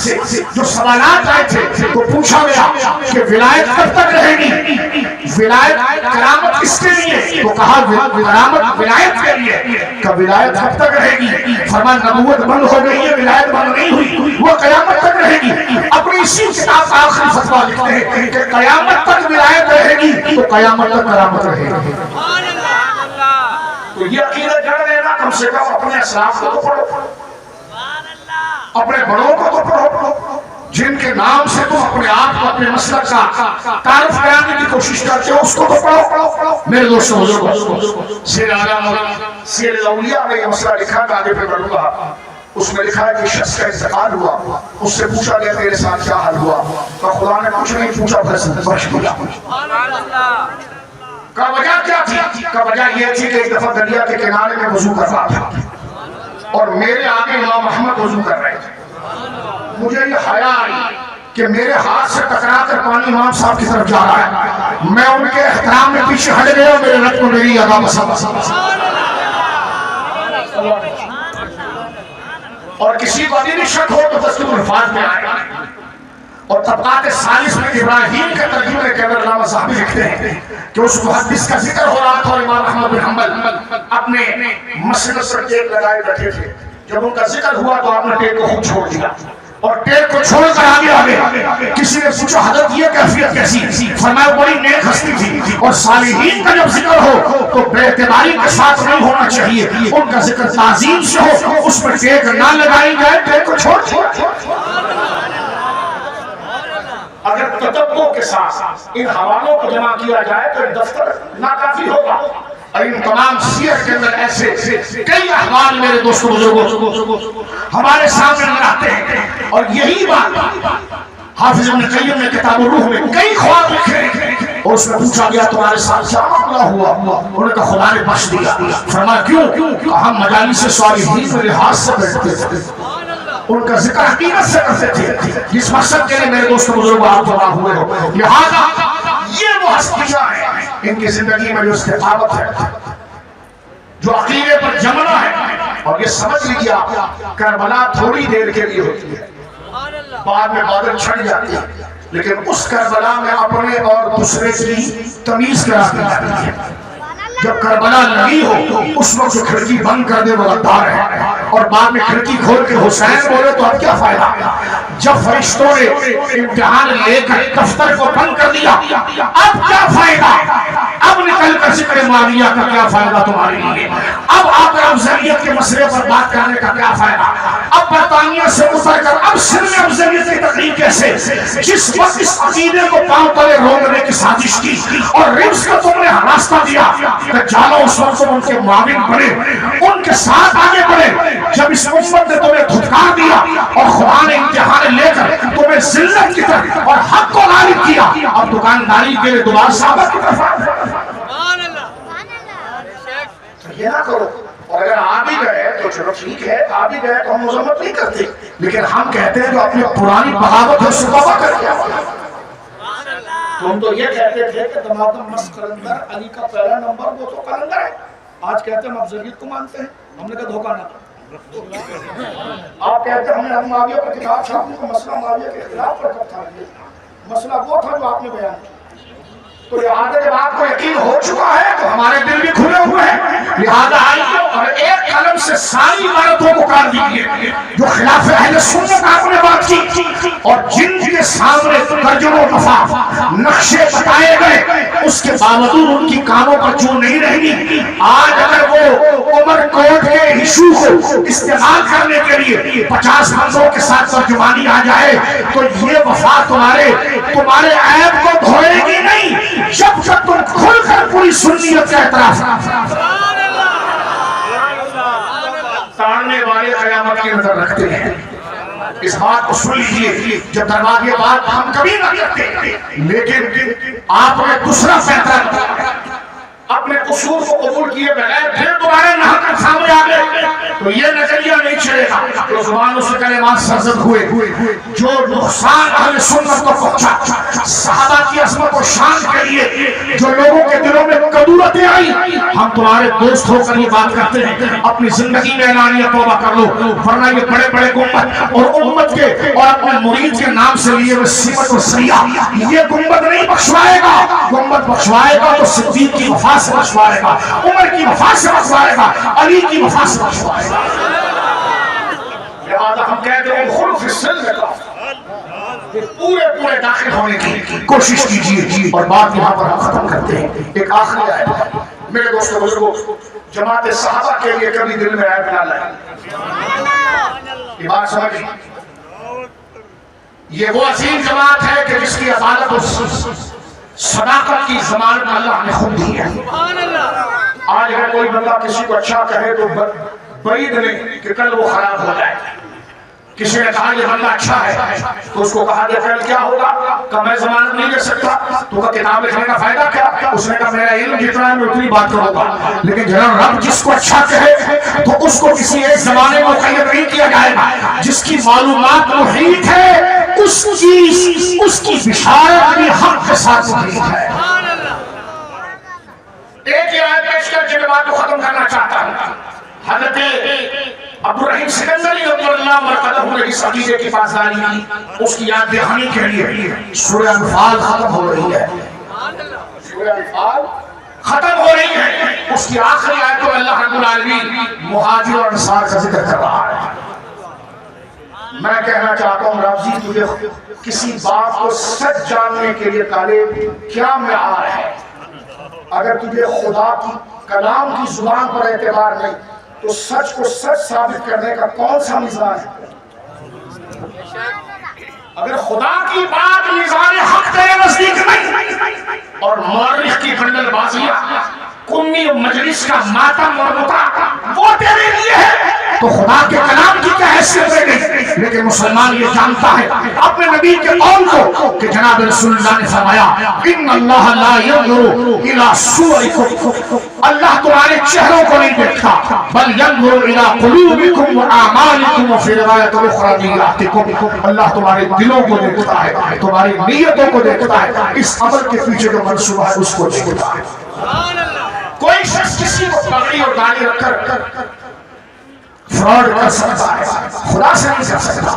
سے جو سوالات آئے تھے تو پوچھا گیا کہ ولایت کب تک رہے گی، ولایت کرامت کس کے لیے، تو کہا کرامت ولایت کے لیے، کہ ولایت کب تک رہے گی، فرمایا نبوت بند ہو گئی ہے، ولایت بند نہیں ہوئی، وہ قیامت تک رہے گی۔ اپنی اسی کتاب کا آخری فتویٰ لکھتے ہیں کہ قیامت تک ولایت رہے گی تو قیامت تک کرامت رہے گی۔ تو یہ عقیدہ جڑ لینا، کم سے کم اپنے اسلاف کو تو پڑھو، اپنے بڑوں کو تو پڑھو، جن کے نام سے تم اپنے آپ کو اپنے مسلک کا تعارف کرانے کی کوشش کرتے ہو اس کو تو پڑھو۔ میرے دوستوں بزرگوں، سیر الاولیاء میں یہ مسئلہ لکھا ہے، آگے پہ بڑھوں گا، اس میں لکھا ہے کہ شخص کا انتقال ہوا، اس سے پوچھا گیا تیرے ساتھ کیا حال ہوا، تو خدا نے کچھ نہیں پوچھا، بخش دیا۔ کا وجہ کیا تھی؟ کا وجہ یہ تھی کہ ایک دفعہ دریا کے کنارے میں وضو کر رہا تھا اور میرے آگے امام احمد وضو کر رہے تھے، مجھے یہ حیا آئی کہ میرے ہاتھ سے ٹکرا کر پانی امام صاحب کی طرف جا رہا ہے، میں ان کے احترام میں پیچھے ہٹ گیا اور میرے رب کو میری ادا پسند، اور کسی کو بھی شک ہو تو تذکرۃ الحفاظ میں آئے گا۔ اور طبقات ثالث میں ابراہیم کے ترجمے کے اندر علامہ صاحبی لکھتے ہیں کہ اس محدث کا ذکر ہو رہا تھا اور امام احمد بن حنبل اپنے مسند پر ٹیک لگائے بیٹھے تھے، جب ان کا ذکر ہوا تو آپ نے ٹیک کو خود چھوڑ دیا اور ٹیک کو چھوڑ کر آگے کسی نے پوچھا حضرت یہ کیفیت کیسی، فرمایا بڑی نیک ہستی تھی اور صالحین کا جب ذکر ہو تو بے اعتباری کے ساتھ نہیں ہونا چاہیے، ان کا ذکر تعظیم سے ہو، اس پر ٹیک نہ لگائی جائے، ٹیک کو چھوڑ دیا۔ اگر تتبع کے ساتھ ان حوالوں کو جمع کیا جائے تو ایک دفتر ناکافی ہوگا، اور ان تمام سیر کے اندر ایسے کئی احوال میرے دوستوں بزرگوں ہمارے سامنے رہتے ہیں، اور یہی بات حافظ ابن قیم نے کتاب الروح میں کئی خواب لکھے ہیں، اور اس میں پوچھا گیا تمہارے ساتھ کیا معاملہ ہوا، انہوں نے کہا خدا نے بخش دیا، فرمایا کیوں، ہم مجالس صالحین میں لحاظ سے بیٹھتے تھے، ان کا ذکر حقیقت سے کرتے تھے، جس مقصد کے لیے میرے دوستوں بزرگوں آپ جمع ہوئے ہو، لہذا یہ وہ ہستیاں ہیں ان کی زندگی میں جو استقامت ہے، جو عقیدے پر جمنا ہے، اور یہ سمجھ لیجیے آپ کربلا تھوڑی دیر کے لیے ہوتی ہے، بعد میں بادل چھڑ جاتی ہے، لیکن اس کربلا میں اپنے اور دوسرے کی تمیز کرا دی جاتی ہے۔ جب کربلا لگی ہو اس وقت جو کھڑکی بند کر دے وہ غدار ہے، اور بعد میں کھڑکی کھول کے حسین بولے تو اب کیا فائدہ؟ جب فرشتوں نے امتحان لے کر دفتر کو بند کر دیا اب کیا فائدہ؟ اب نکل کر ذکر معاویہ کا کیا فائدہ تمہارے لیے؟ اب آ کر افضلیت کے مسئلے پر بات کرنے کا کیا فائدہ؟ اب برطانیہ سے اتر کر اب سر میں افضلیت کی تقریر کیسے؟ جس وقت اس عقیدے کو پاؤں تلے روکنے کی سازش کی اور رمز کا تم نے راستہ دیا کہ جانو اس وقت تم ان کے معاون بنے، ان کے ساتھ آگے بڑھے، جب اس امت نے تمہیں دھتکار دیا اور خدا نے امتحان لے کر تمہیں ذلت کی طرف اور حق کو غالب کیا، اب دکانداری کے لیے دوبارہ صحابہ کی طرف یہ نہ کرو۔ اور اگر آ بھی گئے تو چلو ٹھیک ہے، آ بھی گئے تو ہم مذمت نہیں کرتے، لیکن ہم کہتے ہیں جو اپنی پرانی بغاوت ہے توبہ کر کے ہم تو یہ کہتے تھے کہ دمادم مست قلندر علی کا پہلا نمبر وہ تو قلندر ہے، آج کہتے ہیں ہم افضلیت کو مانتے ہیں، ہم نے کہا دھوکہ نہ آپ کہتے ہیں ہم نے معاویہ پر کتاب چھاپی تو مسئلہ معاویہ کے خلاف پر کب تھا، مسئلہ وہ تھا جو آپ نے بیان کیا، تو لہذا جب آپ کو یقین ہو چکا ہے تو ہمارے دل بھی کھلے ہوئے ہیں، لہذا آئیے اور ایک قلم سے ساری عبارتوں کو کاٹ دیجیے جو خلاف اہل سنت آپ نے بات کی اور جن کے سامنے ترجمہ و دفاع نقشے بتائے گئے اس کے باوجود ان کی کانوں پر جو نہیں رہے گی۔ آج اگر وہ عمر کوٹ کے ایشو کو استعمال کرنے کے لیے 50 بندوں کے ساتھ ترجمانی آ جائے تو یہ وفا تمہارے عیب کو دھوئے گی نہیں جب تک تم کھل کر پوری سنیت کا اعتراف تاڑنے والے قیامت کی نظر رکھتے ہیں۔ اس بات کو سن لیجیے، جب دربار یہ بات ہم کبھی نہ کرتے، لیکن آپ نے دوسرا فیصلہ اپنے قصور کو قبول کیے بغیر پھر دوبارہ نہ کر سامنے آ گئے تو یہ نظریہ نہیں چلے گا کہ زبانوں سے کلمات سرزد ہوئے. جو نقصان اہل سنت کو پہنچا صحابہ کی عظمت و شان کے لیے جو لوگوں کے دلوں میں کدورتیں آئی, ہم تمہارے دوست ہو کر یہ بات کرتے ہیں اپنی زندگی میں اعلانیہ توبہ کر لو, ورنہ یہ بڑے بڑے گنبد اور امت کے اور اپنے مرید کے نام سے لیے ہوئے سمت و سیاح یہ گنبد نہیں بخشوائے گا. گنبد بخشوائے گا تو صدیق کی وفا سے بخشوائے گا, عمر کی وفا سے بخشوائے گا, علی کی وفا سے بخشوائے گا. لہذا ہم کہتے ہیں خلف السلم کا پورے داخل ہونے کی کوشش کیجیے. اور بات یہاں پر ہم ختم کرتے ہیں. ایک آخری آیت میرے دوستو بزرگوں, جماعت صحابہ کے لیے کبھی دل میں عیب نہ لائے. یہ بات سمجھیں, یہ وہ عظیم جماعت ہے کہ جس کی عدالت اور صداقت کی ضمانت اللہ نے خود دی ہے. آج اگر کوئی بندہ کسی کو اچھا کہے تو بعید نہیں کہ کل وہ خراب ہو جائے. کسی نے کہا یہ بندہ اچھا ہے تو اس کو کہا کہ کل کیا ہوگا, کہ میں ضمانت نہیں دے سکتا. تو کہ کتاب لکھنے کا فائدہ کیا؟ اس نے کہا میرا علم جتنا ہے میں اتنی بات کروں گا. لیکن جناب رب جس کو اچھا کہے تو اس کو کسی ایک زمانے میں مقید نہیں کیا جائے گا. جس کی معلومات محیط ہے اس کی بشارت بھی حق کے ساتھ محیط ہے. ایک ہی آیت پیش کر کے میں بات کو ختم کرنا چاہتا ہوں. حضرت عبدالرحیم سکندری رضی اللہ مرقدہ نے اس عقیدے کی پاسداری کی, اس کی یاد دہانی کے لیے سورہ انفال ختم ہو رہی ہے. سورہ انفال ختم ہو رہی ہے. اس کی آخری آیت میں اللہ رب العالمین مہاجر اور انصار کا ذکر کر رہا ہے. میں کہنا چاہتا ہوں رافضی تجھے کسی بات کو سچ جاننے کے لیے طالب کیا معیار ہے؟ اگر تجھے خدا کی کلام کی زبان پر اعتبار نہیں تو سچ کو سچ ثابت کرنے کا کون سا میزان ہے؟ اگر خدا کی بات میزان حق تیرے نزدیک نہیں اور مورخ کی بندل بازیاں کنی مجلس کا ماتم اور متاع وہ تیرے لیے ہے تو خدا کے کلام کی کیا حیثیت رہ گئی. لیکن مسلمان یہ جانتا ہے اپنے نبی کے قول کو کہ جناب رسول اللہ نے فرمایا ان اللہ لا ينظر الى صورکم, اللہ تمہارے چہروں کو نہیں دیکھتا بل ينظر الى قلوبکم واعمالکم وفی روایت اخری نیاتکم, اللہ تمہارے دلوں کو دیکھتا ہے, تمہاری نیتوں کو دیکھتا ہے, اس عمل کے پیچھے جو منصوبہ ہے اس کو دیکھتا ہے. کوئی شخص کسی کو پگڑی اور داڑھی رکھ کر فراڈ کر سکتا ہے, خدا سے نہیں کر سکتا,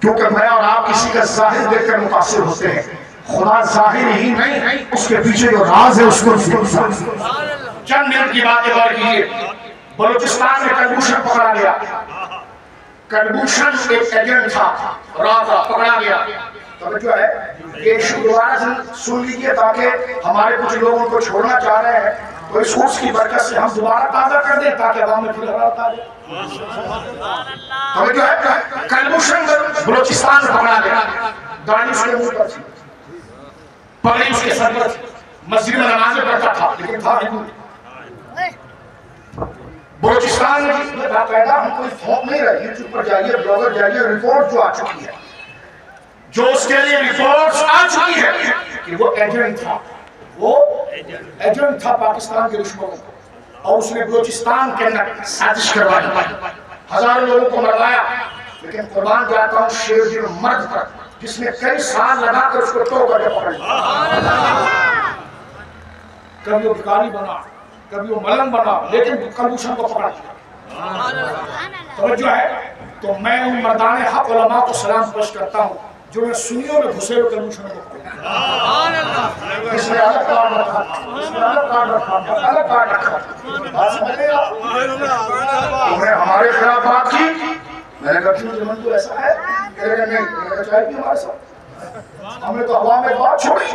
کیونکہ میں اور آپ کسی کا ظاہر دیکھ کر متاثر ہوتے ہیں. خدا ظاہر ہی نہیں, اس کے پیچھے جو راز ہے اس کو دیکھتا ہے. چند منٹ کی بات غور کیجیے. بلوچستان میں کلبھوشن پکڑا گیا. کلبھوشن ایک ایجنٹ تھا, راہ کا پکڑا گیا. توجہ ہے, یہ ایشو دوبارہ سن لیجیے تاکہ ہمارے کچھ لوگ ان کو چھوڑنا چاہ رہے ہیں تو اس کورس کی برکت سے ہم دوبارہ تازہ کر دیں تاکہ عوام میں پھر حرارت آ جائے. توجہ ہے, کلبھوشن بلوچستان میں پکڑا گیا. داڑھی اس کے منہ پر تھی, پگڑی اس کے سر پر تھی, مسجد میں نمازیں پڑھتا تھا لیکن تھا ہندو. بلوچستان میں باقاعدہ ہم کوئی فارم نہیں رہے, یوٹیوب پر جائیے, بلاگر جائیے, رپورٹ جو آ چکی ہے, جو اس کے لیے رپورٹس آ چکی ہے کہ وہ ایجنٹ تھا, وہ ایجنٹ تھا پاکستان کے دشمنوں کو, اور اس نے بلوچستان کے اندر سازش کروائی, ہزاروں لوگوں کو مروایا. لیکن قربان جاتا ہوں شیر جن مرد پر جس نے کئی سال لگا کر اس کو ٹو کر کے پکڑ لیا. کبھی وہ بھکاری بنا, کبھی وہ ملنگ بنا, لیکن کلبھوشن کو پکڑ لیا. توجہ ہے, تو میں ان مردان حق علماء کو سلام پیش کرتا ہوں جو میں سنیوں میں گھسے ہوئے کلبھوشن کو پکڑا. اس نے الگ کارڈ رکھا, اس نے الگ کارڈ رکھا, الگ کارڈ رکھا. بات سمجھ لے گا, تم نے ہمارے خلاف بات کی. میں نے کہا کیوں جمن تو ایسا ہے, کہہ رہے نہیں. میں نے کہا چاہے بھی ہمارے ساتھ, ہم نے تو عوام میں بات چھوڑی,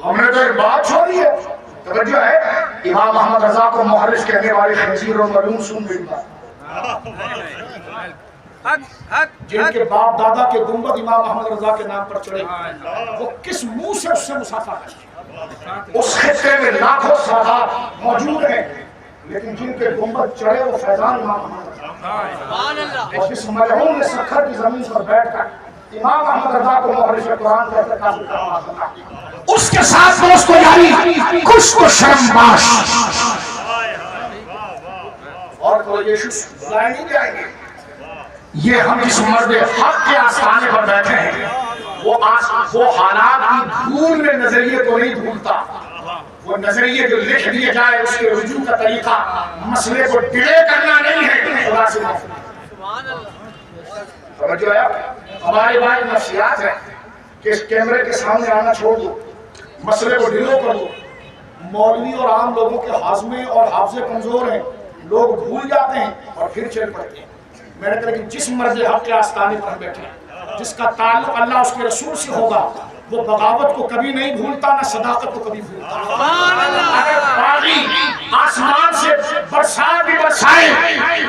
ہم نے تو ایک بات چھوڑی ہے. توجہ ہے, امام محمد رضا کو محرش کہنے والے خنزیر اور ملعون سن گئی بات. جن کے باپ دادا کے گنبد امام محمد رضا کے نام پر چڑھے, وہ کس منہ سے اس سے مسافہ کرتے. اس خطے میں لاکھوں سادات موجود ہیں لیکن جن کے گنبد چڑھے وہ فیضان امام محمد رضا. اور جس ملعون نے سکھر کی زمین پر بیٹھ کر امام احمد رضا کو محرف قرآن کہتے ہیں، کافر کرنا سنا۔ اس کے ساتھ دوستو یاری کچھ تو شرم باش اور کوئی یشو بلائے نہیں جائیں گے۔ یہ ہم جس مرد حق کے آستانے پر بیٹھے ہیں وہ حالات کی بھول میں نظریے کو نہیں بھولتا، وہ نظریے جو لکھ دیے جائے اس کے رجوع کا طریقہ مسئلے کو ڈیلے کرنا نہیں ہے۔ خدا سے سمجھو ہے ہمارے بھائی نفسیات ہے کہ اس کیمرے کے سامنے آنا چھوڑ دو، مسئلے کو ڈیلے کر دو۔ مولوی اور عام لوگوں کے ہاضمے اور حافظے کمزور ہیں، لوگ بھول جاتے ہیں اور پھر چل پڑتے ہیں۔ میں نے کہا کہ جس مرد حق کے آستانے پر بیٹھے جس کا تعلق اللہ اس کے رسول سے ہوگا وہ بغاوت کو کبھی نہیں بھولتا، نہ صداقت کو کبھی بھولتا۔ اگر باغی آسمان سے برسات بھی برسائے،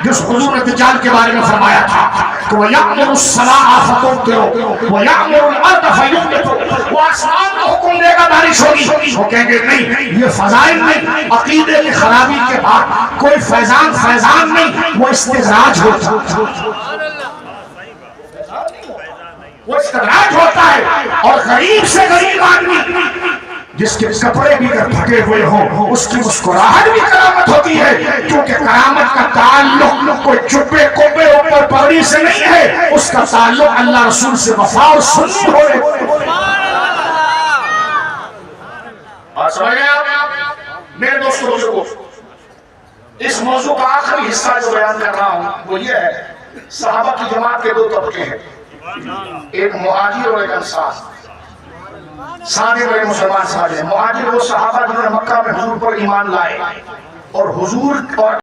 جس حضور نے دجال کے بارے میں فرمایا تھا کہ وَيَعْمُرُ السَّمَاءَ فَتُمْطِرُ وَيَعْمُرُ الْأَرْضَ فَيُنبِتُ، وہ آسمان کو حکم دے گا بارش ہوگی، وہ کہیں گے نہیں یہ فضائل نہیں، عقیدے کی خرابی کے بعد کوئی فیضان نہیں، وہ استدراج ہوتا وہ استدراج ہوتا ہے۔ اور غریب سے غریب آدمی جس کے کپڑے بھی اگر پھٹے ہوئے ہوں اس کی مسکراہٹ بھی کرامت ہوتی ہے، کیونکہ کرامت کا تعلق کوئی چپے کوپے اوپر پگڑی سے نہیں ہے، اس کا تعلق اللہ رسول سے وفا اور سنت ہوئے۔ اور سمجھ گئے آپ میرے دوستوں بزرگوں، اس موضوع کا آخری حصہ جو بیان کر رہا ہوں وہ یہ ہے، صحابہ کی جماعت کے دو طبقے ہیں، ایک مہاجر اور ایک انصار۔ سارے بڑے مسلمان سارے مہاجر وہ صحابہ جنہوں نے مکہ میں حضور پر ایمان لائے اور حضور اور